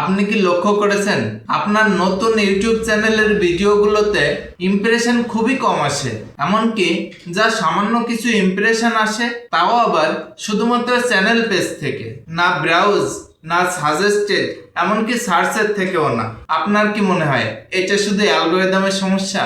আপনি কি লক্ষ্য করেছেন আপনার নতুন ইউটিউব চ্যানেলের ভিডিওগুলোতে ইমপ্রেশন খুবই কম আসে, এমনকি যা সামান্য কিছু ইমপ্রেশন আসে তাও আবার শুধুমাত্র চ্যানেল পেজ থেকে, না ব্রাউজ, না সাজেস্টেড, এমনকি সার্চের থেকেও না। আপনার কি মনে হয় এটা শুধু অ্যালগরিদমের সমস্যা?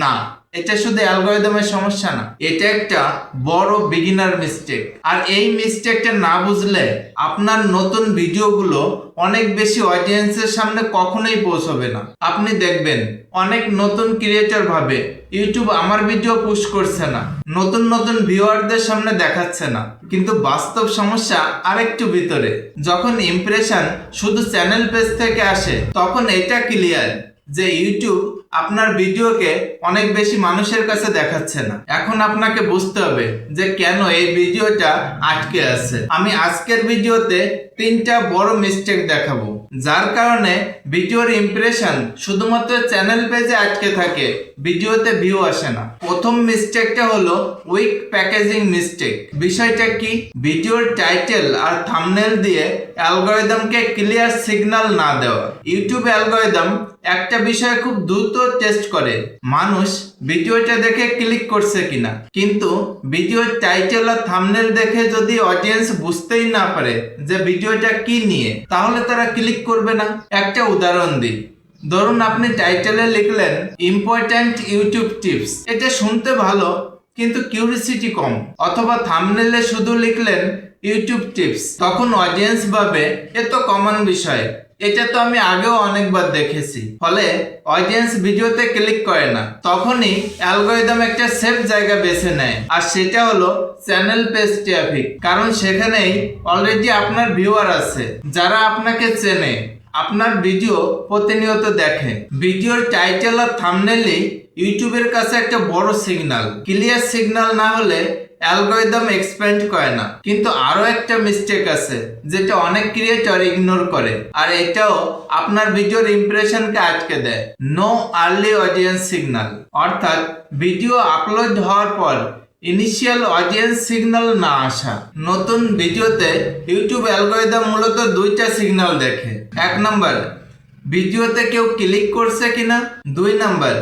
না, এটা শুধু অ্যালগরিদমের সমস্যা না, এটা একটা বড় বিগিনার মিস্টেক। আর এই মিস্টেকটা না বুঝলে আপনার নতুন ভিডিওগুলো অনেক বেশি অডিয়েন্সের সামনে কখনোই পৌঁছবে না। আপনি দেখবেন অনেক নতুন ক্রিয়েটর ভাবে ইউটিউব আমার ভিডিও পুশ করছে না, নতুন নতুন ভিউয়ারদের সামনে দেখাচ্ছে না, কিন্তু বাস্তব সমস্যা আরেকটু ভিতরে। যখন ইমপ্রেশন শুধু চ্যানেল পেজ থেকে আসে তখন এটা ক্লিয়ার যে ইউটিউব আপনার ভিডিওকে অনেক বেশি মানুষের কাছে দেখাচ্ছে না। এখন আপনাকে বুঝতে হবে যে কেন এই ভিডিওটা আটকে আছে। আমি আজকের ভিডিওতে 3টা বড় মিস্টেক দেখাবো যার কারণে ভিডিওর ইমপ্রেশন শুধুমাত্র চ্যানেল পেজে আটকে থাকে, ভিডিওতে ভিউ আসে না। প্রথম মিস্টেকটা হলো উইক প্যাকেজিং মিস্টেক। বিষয়টা কি? ভিডিওর টাইটেল আর থাম্বনেল দিয়ে অ্যালগরিদমকে ক্লিয়ার সিগন্যাল না দেওয়া। ইউটিউব অ্যালগরিদম একটা বিষয় খুব দ্রুত টেস্ট করে, মানুষ ভিডিওটা দেখে ক্লিক করছে কিনা। কিন্তু ভিডিওর টাইটেল আর থাম্বনেল দেখে যদি অডিয়েন্স বুঝতেই না পারে যে ভিডিওটা কি নিয়ে, তাহলে তারা ক্লিক করবে না। একটা উদাহরণ দিই, ধরুন আপনি টাইটেলে লিখলেন ইম্পর্ট্যান্ট ইউটিউব টিপস, এটা শুনতে ভালো কিন্তু কিউরিসিটি কম। অথবা থাম্বনেলে শুধু লিখলেন ইউটিউব টিপস, তখন অডিয়েন্স ভাবে এ তো কমন বিষয়, এটা তো আমি আগেও অনেকবার দেখেছি, ফলে অডিয়েন্স ভিডিওতে ক্লিক করে না। তখনই অ্যালগরিদম একটা সেফ জায়গা বেছে নেয়, আর সেটা হলো চ্যানেল পেজ ট্রাফিক। কারণ সেখানেই অলরেডি আপনার ভিউয়ার আছে যারা আপনাকে চেনে, আপনার ভিডিও প্রতিনিয়ত দেখে। ভিডিওর টাইটেল আর থাম্বনেলই ইউটিউবের কাছে একটা বড় সিগন্যাল। ক্লিয়ার সিগন্যাল না হলে অ্যালগরিদম এক্সপ্যান্ড করে না। কিন্তু আরো একটা মিস্টেক আছে যেটা অনেক ক্রিয়েটর ইগনোর করে, আর এটাও আপনার ভিডিওর ইমপ্রেশনকে আটকে দেয়। নো আর্লি অডিয়েন্স সিগন্যাল, অর্থাৎ ভিডিও আপলোড হওয়ার পর ইনিশিয়াল অডিয়েন্স সিগন্যাল না আসা। নতুন ভিডিওতে ইউটিউব অ্যালগরিদম মূলত 2টা সিগন্যাল দেখে। 1 নাম্বার, ভিডিওতে কেউ ক্লিক করছে কিনা। 2 নাম্বার,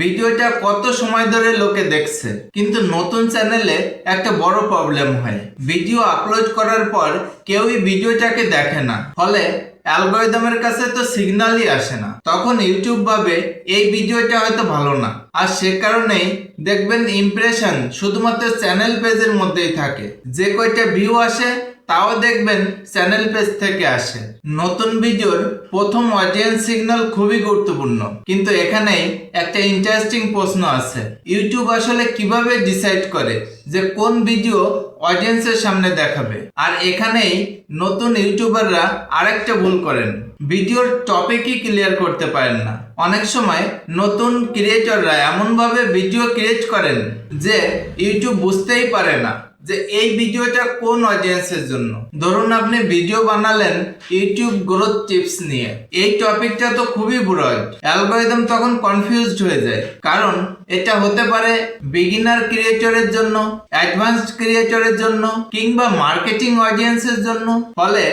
ভিডিওটা কত সময় ধরে লোকে দেখছে। কিন্তু নতুন চ্যানেলে একটা বড় প্রবলেম হয়, ভিডিও আপলোড করার পর কেউই ভিডিওটাকে দেখে না, ফলে অ্যালগরিদমের কাছে তো সিগন্যালই আসে না। তখন ইউটিউব ভাবে এই ভিডিওটা হয়তো ভালো না, আর সে কারণেই দেখবেন ইমপ্রেশন শুধুমাত্র চ্যানেল পেজের মধ্যেই থাকে। যে কয়টা ভিউ আসে তাও দেখবেন চ্যানেল পেজ থেকে আসে। নতুন ভিডিওর প্রথম অডিয়েন্স সিগন্যাল খুবই গুরুত্বপূর্ণ, কিন্তু এখানেই একটা ইন্টারেস্টিং প্রশ্ন আছে। ইউটিউব আসলে কিভাবে ডিসাইড করে যে কোন ভিডিও অডিয়েন্সের সামনে দেখাবে? আর এখানেই নতুন ইউটিউবাররা আরেকটা ভুল করেন, ভিডিওর টপিকই ক্লিয়ার করতে পারেন না। অনেক সময় নতুন ক্রিয়েটররা এমনভাবে ভিডিও ক্রিয়েট করেন যে ইউটিউব বুঝতেই পারে না যে এই ভিডিওটা কোন অডিয়েন্সের জন্য। ধরুন আপনি ভিডিও বানালেন ইউটিউব গ্রোথ টিপস নিয়ে, এই টপিকটা তো খুবই ব্রড, অ্যালগরিদম তখন কনফিউজড হয়ে যায়। কারণ এটা হতে পারে বিগিনার ক্রিয়েটরের জন্য, অ্যাডভান্সড ক্রিয়েটরের জন্য, কিংবা মার্কেটিং অডিয়েন্সের জন্য। ফলে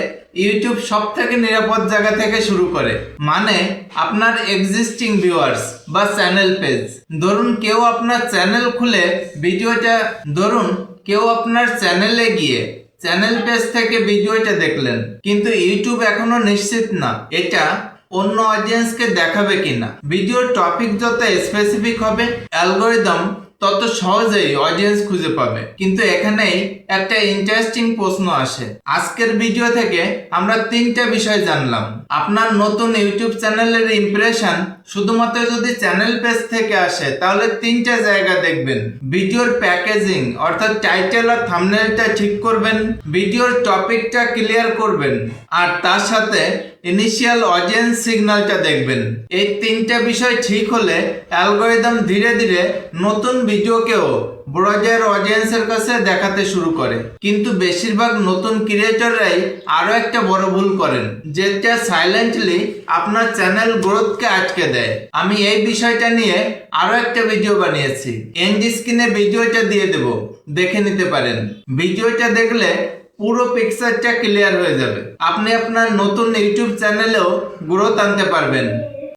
ইউটিউব সব থেকে নিরাপদ জায়গা থেকে শুরু করে, মানে আপনার এক্সিস্টিং ভিউয়ার্স বা চ্যানেল পেজ। ধরুন কেউ আপনার চ্যানেল খুলে কেউ আপনার চ্যানেলে গিয়ে চ্যানেল পেজ থেকে ভিডিওটা দেখলেন, কিন্তু ইউটিউব এখনো নিশ্চিত না এটা অন্য অডিয়েন্সকে দেখাবে কিনা। ভিডিওর টপিক যত স্পেসিফিক হবে অ্যালগরিদম তত সহজেই অডিয়েন্স খুঁজে পাবে। কিন্তু এখানেই একটা ইন্টারেস্টিং প্রশ্ন আসে। আজকের ভিডিও থেকে আমরা 3টা বিষয় জানলাম। আপনার নতুন ইউটিউব চ্যানেলের ইমপ্রেশন শুধুমাত্র যদি চ্যানেল পেজ থেকে আসে তাহলে 3টা জায়গা দেখবেন। ভিডিওর প্যাকেজিং অর্থাৎ টাইটেল আর থাম্বনেলটা ঠিক করবেন, ভিডিওর টপিকটা ক্লিয়ার করবেন, আর তার সাথে ইনিশিয়াল অডিয়েন্স সিগন্যালটা দেখবেন। এই 3টা বিষয় ঠিক হলে অ্যালগরিদম ধীরে ধীরে নতুন ভিডিওকেও ব্রডার অডিয়েন্সের কাছে দেখাতে শুরু করে। কিন্তু বেশিরভাগ নতুন ক্রিয়েটররাই আরো একটা বড় ভুল করেন, যেটা সাইলেন্টলি আপনার চ্যানেল গ্রোথকে আটকে দেয়। আমি এই বিষয়টা নিয়ে আরো একটা ভিডিও বানিয়েছি, এন্ড স্ক্রিনে ভিডিওটা দিয়ে দেব, দেখে নিতে পারেন। ভিডিওটা দেখলে পুরো পিকচারটা ক্লিয়ার হয়ে যাবে। আপনি আপনার নতুন ইউটিউব চ্যানেলেও গ্রোথ আনতে পারবেন।